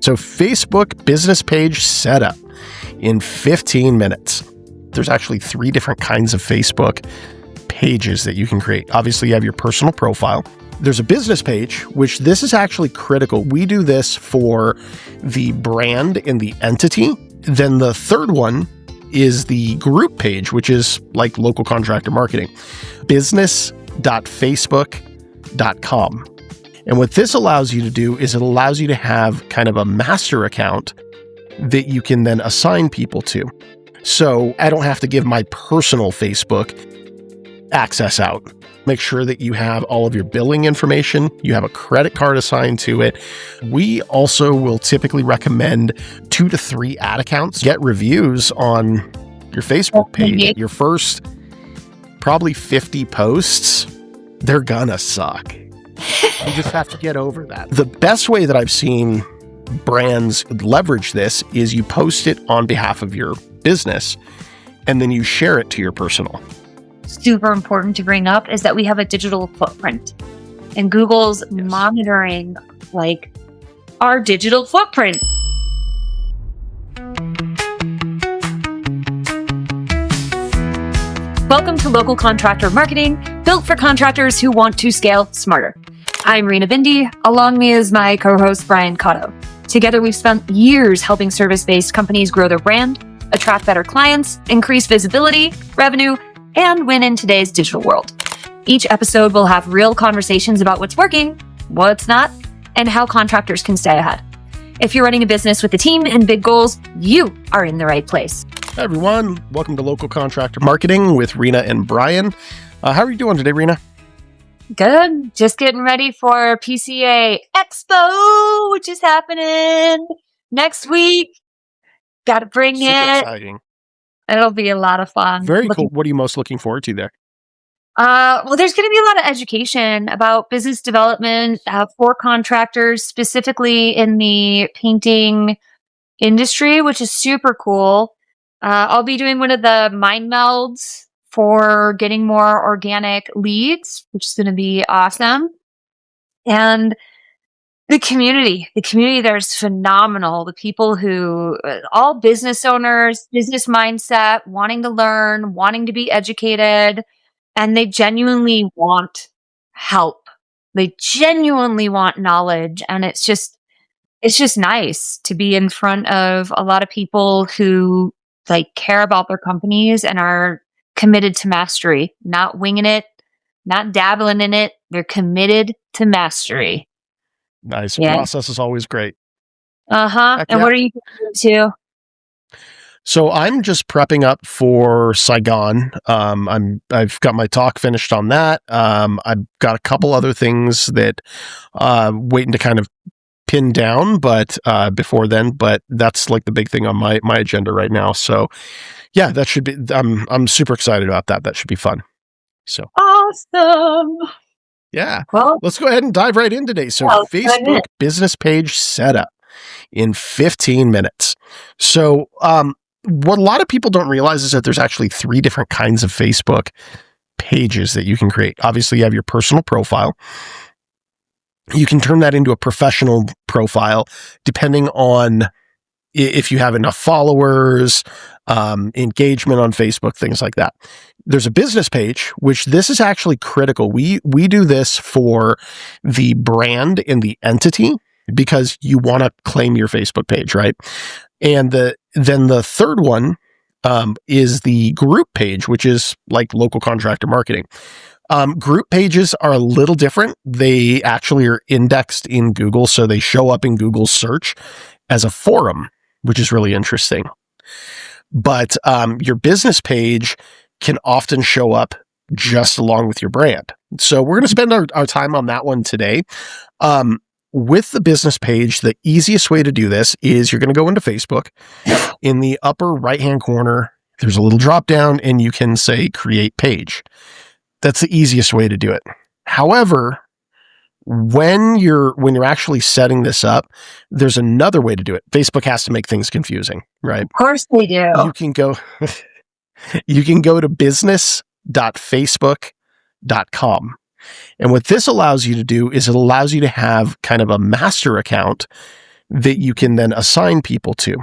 So Facebook business page setup in 15 minutes. There's actually 3 different kinds of Facebook pages that you can create. Obviously, you have your personal profile. There's a business page, which this is actually critical. We do this for the brand and the entity. Then the third one is the group page, which is like local contractor marketing, business.facebook.com. And what this allows you to do is it allows you to have kind of a master account that you can then assign people to. So I don't have to give my personal Facebook access out. Make sure that you have all of your billing information. You have a credit card assigned to it. We also will typically recommend 2 to 3 ad accounts. Get reviews on your Facebook page. Your first probably 50 posts, they're gonna suck. You just have to get over that. The best way that I've seen brands leverage this is you post it on behalf of your business and then you share it to your personal. Super important to bring up is that we have a digital footprint, and Google's monitoring like our digital footprint. Welcome to Local Contractor Marketing, built for contractors who want to scale smarter. I'm Rena Bindi. Along me is my co-host, Brian Cotto. Together, we've spent years helping service-based companies grow their brand, attract better clients, increase visibility, revenue, and win in today's digital world. Each episode will have real conversations about what's working, what's not, and how contractors can stay ahead. If you're running a business with a team and big goals, you are in the right place. Hi, everyone. Welcome to Local Contractor Marketing with Rena and Brian. How are you doing today, Rena? Good. Just getting ready for PCA Expo, which is happening next week. Got to bring Super it. Exciting. It'll be a lot of fun. Very cool. What are you most looking forward to there? Well, there's going to be a lot of education about business development for contractors, specifically in the painting industry, which is super cool. I'll be doing one of the mind melds for getting more organic leads, which is going to be awesome. And the community there is phenomenal. The people who, all business owners, business mindset, wanting to learn, wanting to be educated, and they genuinely want help. They genuinely want knowledge. And it's just nice to be in front of a lot of people who like care about their companies and are committed to mastery, not winging it, not dabbling in it. They're committed to mastery. Nice. Yeah. Process is always great. And what are you doing too? So I'm just prepping up for Saigon. I've got my talk finished on that. I've got a couple other things that waiting to kind of pin down, but before then. But that's like the big thing on my agenda right now. So yeah, that should be. I'm super excited about that. That should be fun. So awesome. Yeah. Well, let's go ahead and dive right in today. So Facebook business page setup in 15 minutes. So what a lot of people don't realize is that there's actually 3 different kinds of Facebook pages that you can create. Obviously, you have your personal profile. You can turn that into a professional profile depending on if you have enough followers, engagement on Facebook, things like that. There's a business page, which this is actually critical. We do this for the brand and the entity because you want to claim your Facebook page, right? And then the third one is the group page, which is like local contractor marketing. Group pages are a little different. They actually are indexed in Google, so they show up in Google's search as a forum, which is really interesting. But your business page can often show up just along with your brand. So we're going to spend our time on that one today. With the business page, the easiest way to do this is you're going to go into Facebook. In the upper right-hand corner, there's a little drop down and you can say create page. That's the easiest way to do it. However, when you're actually setting this up, there's another way to do it. Facebook has to make things confusing, right? Of course they do. You can go to business.facebook.com. And what this allows you to do is it allows you to have kind of a master account that you can then assign people to.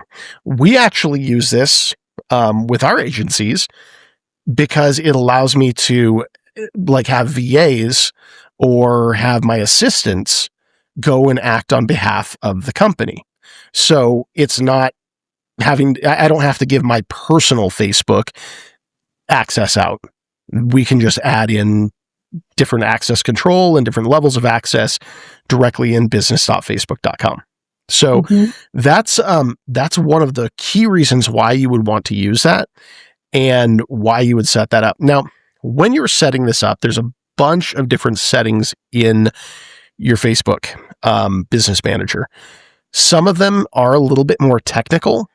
We actually use this with our agencies because it allows me to like have VAs or have my assistants go and act on behalf of the company. So it's not I don't have to give my personal Facebook access out. We can just add in different access control and different levels of access directly in business.facebook.com. So that's one of the key reasons why you would want to use that and why you would set that up. Now, when you're setting this up, there's a bunch of different settings in your Facebook business manager. Some of them are a little bit more technical,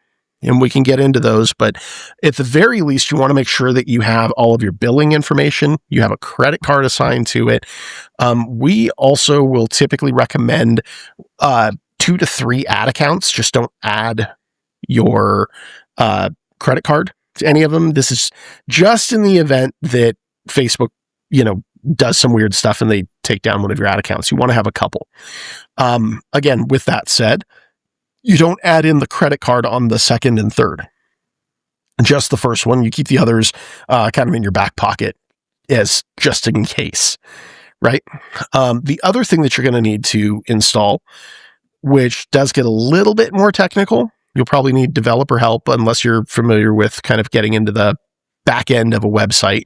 and we can get into those, but at the very least, you want to make sure that you have all of your billing information, you have a credit card assigned to it. We also will typically recommend 2 to 3 ad accounts. Just don't add your credit card to any of them. This is just in the event that Facebook, does some weird stuff and they take down one of your ad accounts. You want to have a couple. Again, with that said, you don't add in the credit card on the second and third. Just the first one. You keep the others kind of in your back pocket as just in case, right? The other thing that you're going to need to install, which does get a little bit more technical, you'll probably need developer help unless you're familiar with kind of getting into the back end of a website,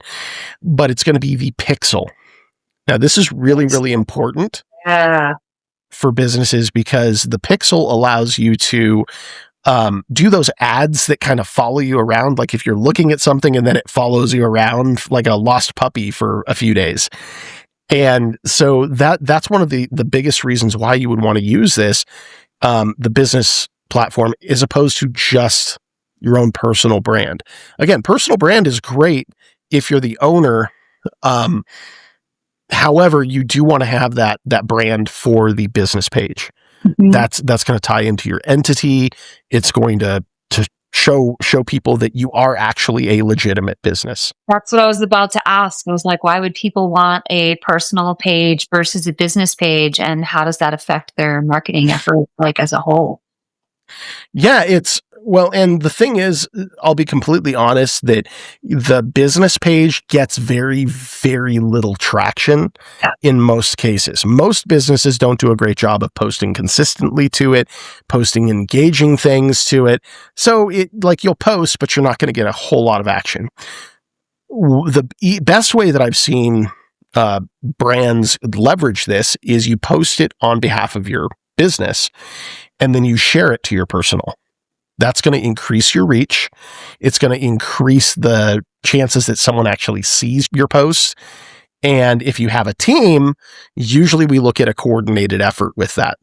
but it's going to be the pixel. Now, this is really, really important for businesses because the pixel allows you to do those ads that kind of follow you around. Like if you're looking at something and then it follows you around like a lost puppy for a few days. And so that's one of the biggest reasons why you would want to use this, the business platform, as opposed to just your own personal brand. Again, personal brand is great if you're the owner. However, you do want to have that brand for the business page. That's going to tie into your entity. It's going to show people that you are actually a legitimate business. That's what I was about to ask. I was like, why would people want a personal page versus a business page? And how does that affect their marketing effort, like as a whole? Yeah, and the thing is, I'll be completely honest that the business page gets very, very little traction in most cases. Most businesses don't do a great job of posting consistently to it, posting engaging things to it. So you'll post, but you're not going to get a whole lot of action. The best way that I've seen brands leverage this is you post it on behalf of your business and then you share it to your personal. That's going to increase your reach. It's going to increase the chances that someone actually sees your posts. And if you have a team, usually we look at a coordinated effort with that.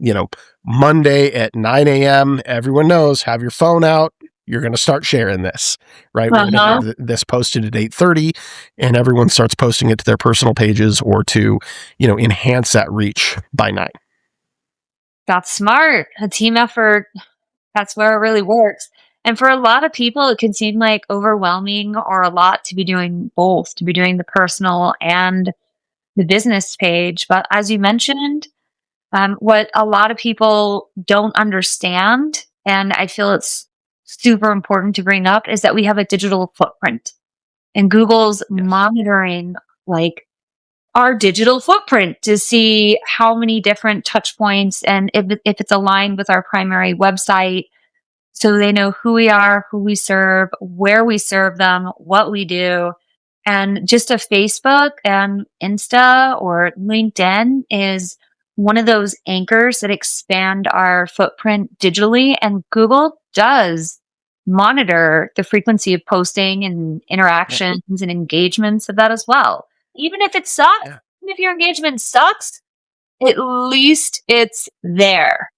Monday at 9 a.m., everyone knows, have your phone out. You're going to start sharing this, right? We're going to have this posted at 8:30 and everyone starts posting it to their personal pages or to, enhance that reach by 9. That's smart. A team effort. That's where it really works. And for a lot of people, it can seem like overwhelming or a lot to be doing both, to be doing the personal and the business page. But as you mentioned, what a lot of people don't understand, and I feel it's super important to bring up, is that we have a digital footprint. And Google's monitoring our digital footprint to see how many different touch points and if it's aligned with our primary website, so they know who we are, who we serve, where we serve them, what we do. And just a Facebook and Insta or LinkedIn is one of those anchors that expand our footprint digitally. And Google does monitor the frequency of posting and interactions and engagements of that as well. Even if it sucks, even if your engagement sucks, at least it's there.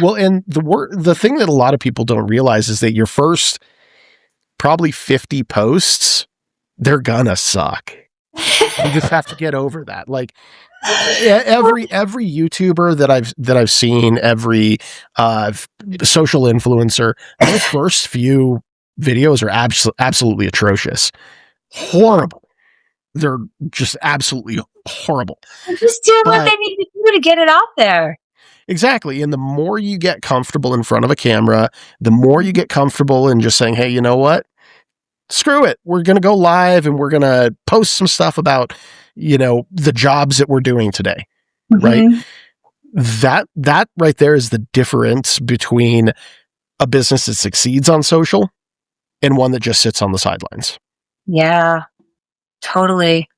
Well, and the thing that a lot of people don't realize is that your first probably 50 posts, they're gonna suck. You just have to get over that. Like every YouTuber that I've seen, every social influencer, the first few videos are absolutely atrocious, horrible. They're just absolutely horrible. And just do what they need to do to get it out there. Exactly. And the more you get comfortable in front of a camera, the more you get comfortable in just saying, hey, you know what? Screw it. We're going to go live and we're going to post some stuff about, the jobs that we're doing today. Right. That right there is the difference between a business that succeeds on social and one that just sits on the sidelines. Yeah, totally.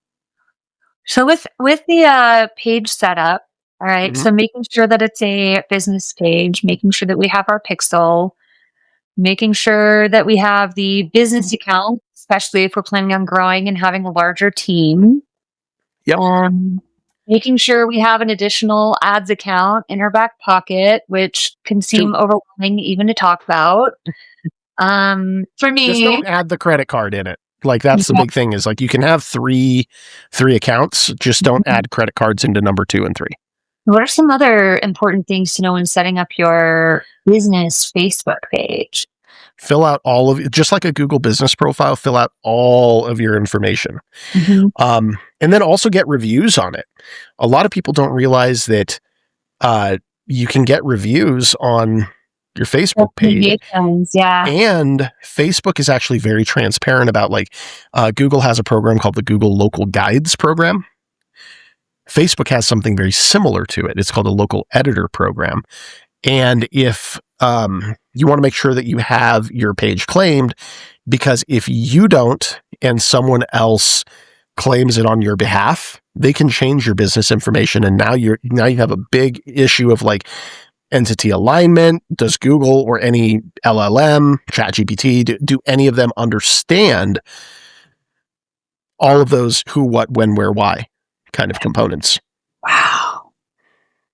So with the page setup, all right. Mhm. So making sure that it's a business page, making sure that we have our pixel, making sure that we have the business account, especially if we're planning on growing and having a larger team. Yep. Making sure we have an additional ads account in our back pocket, which can seem overwhelming even to talk about. For me, just don't add the credit card in it. Like that's the big thing is like you can have three accounts, just don't add credit cards into number 2 and 3. What are some other important things to know when setting up your business Facebook page? Fill out all of it, just like a Google business profile, fill out all of your information. And then also get reviews on it. A lot of people don't realize that you can get reviews on your Facebook page. Yeah. And Facebook is actually very transparent about Google has a program called the Google Local Guides program. Facebook has something very similar to it. It's called a local editor program. And if you want to make sure that you have your page claimed, because if you don't and someone else claims it on your behalf, they can change your business information. And now you have a big issue of entity alignment. Does Google or any LLM, ChatGPT, do any of them understand all of those who, what, when, where, why kind of components? Wow.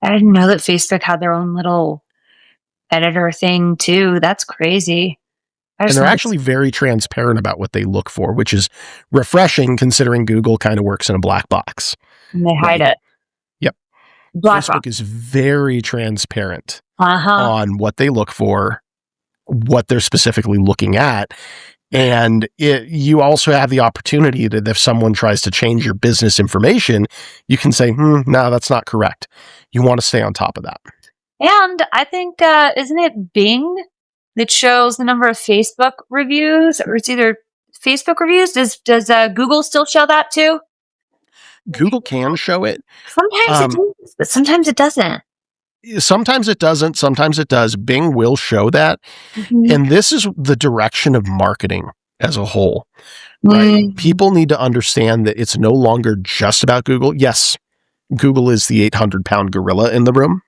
I didn't know that Facebook had their own little editor thing too. That's crazy. And they're actually very transparent about what they look for, which is refreshing considering Google kind of works in a black box. And they hide it. Yep. Black Facebook box is very transparent on what they look for, what they're specifically looking at. And you also have the opportunity that if someone tries to change your business information, you can say, no, that's not correct. You want to stay on top of that. And I think, isn't it Bing that shows the number of Facebook reviews, or it's either Facebook reviews? Does Google still show that too? Google can show it. Sometimes it does, but sometimes it doesn't. Sometimes it doesn't. Sometimes it does. Bing will show that. And this is the direction of marketing as a whole, right? People need to understand that it's no longer just about Google. Yes, Google is the 800-pound gorilla in the room.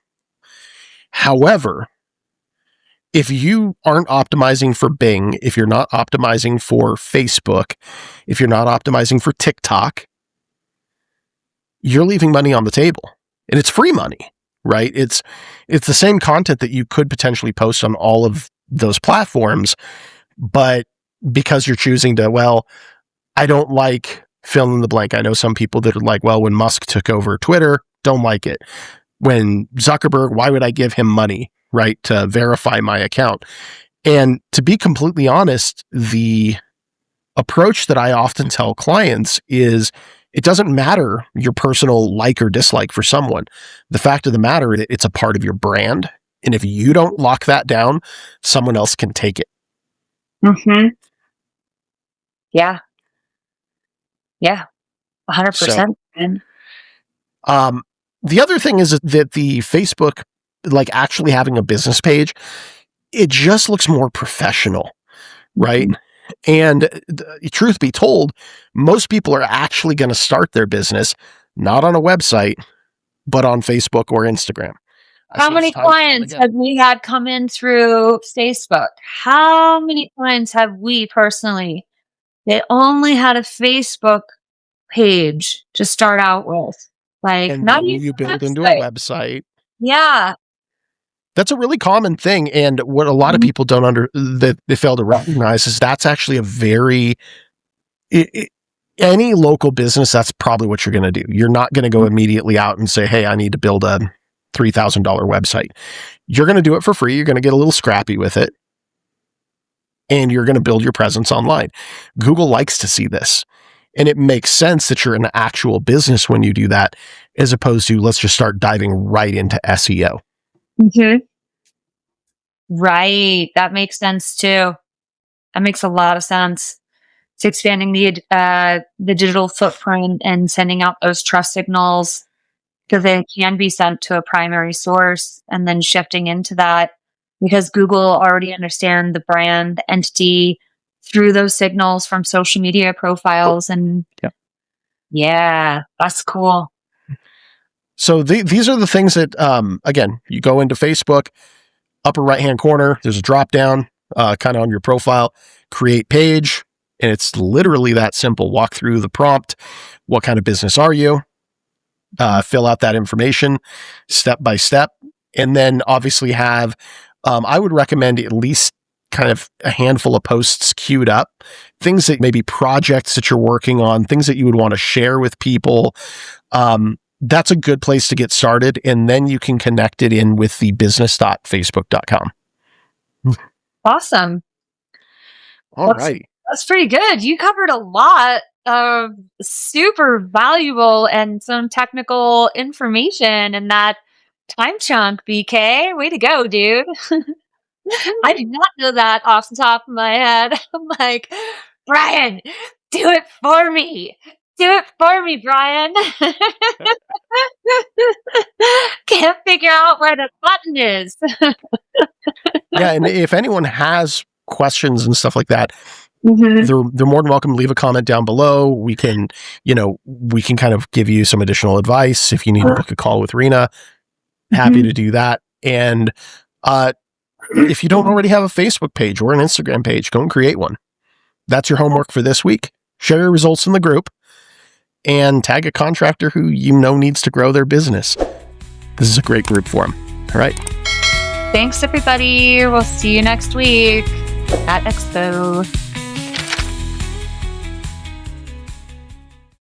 However, if you aren't optimizing for Bing, if you're not optimizing for Facebook, if you're not optimizing for TikTok, you're leaving money on the table, and it's free money, right? It's the same content that you could potentially post on all of those platforms, but because you're choosing to, I don't like fill in the blank. I know some people that are like, when Musk took over Twitter, don't like it. When Zuckerberg, why would I give him money, right, to verify my account? And to be completely honest, the approach that I often tell clients is it doesn't matter your personal like or dislike for someone. The fact of the matter is it's a part of your brand. And if you don't lock that down, someone else can take it. Yeah. Yeah. 100%. The other thing is that the Facebook, actually having a business page, it just looks more professional, right? And truth be told, most people are actually going to start their business not on a website, but on Facebook or Instagram. How many clients have we had come in through Facebook? How many clients have we personally that only had a Facebook page to start out with? And not you build into a website. Yeah. That's a really common thing. And what a lot of people that they fail to recognize is that's actually a very, any local business, that's probably what you're going to do. You're not going to go immediately out and say, hey, I need to build a $3,000 website. You're going to do it for free. You're going to get a little scrappy with it. And you're going to build your presence online. Google likes to see this. And it makes sense that you're an actual business when you do that, as opposed to let's just start diving right into SEO. Mhm. Right. That makes sense too. That makes a lot of sense. It's expanding the digital footprint and sending out those trust signals because they can be sent to a primary source and then shifting into that because Google already understand the brand the entity through those signals from social media profiles. And yeah, that's cool. So these are the things that, again, you go into Facebook, upper right-hand corner, there's a drop down kind of on your profile, create page, and it's literally that simple. Walk through the prompt. What kind of business are you? Fill out that information step by step. And then obviously have, I would recommend at least kind of a handful of posts queued up, things that maybe projects that you're working on, things that you would want to share with people. That's a good place to get started. And then you can connect it in with the business.facebook.com. Awesome. All right. That's pretty good. You covered a lot of super valuable and some technical information in that time chunk, BK. Way to go, dude. I did not know that off the top of my head. I'm like, Brian, do it for me. Do it for me, Brian. Can't figure out where the button is. Yeah, and if anyone has questions and stuff like that, they're more than welcome to leave a comment down below. We can kind of give you some additional advice if you need to book a call with Rena. Happy to do that. And if you don't already have a Facebook page or an Instagram page, go and create one. That's your homework for this week. Share your results in the group and tag a contractor who you know needs to grow their business. This is a great group for them. All right. Thanks, everybody. We'll see you next week at Expo.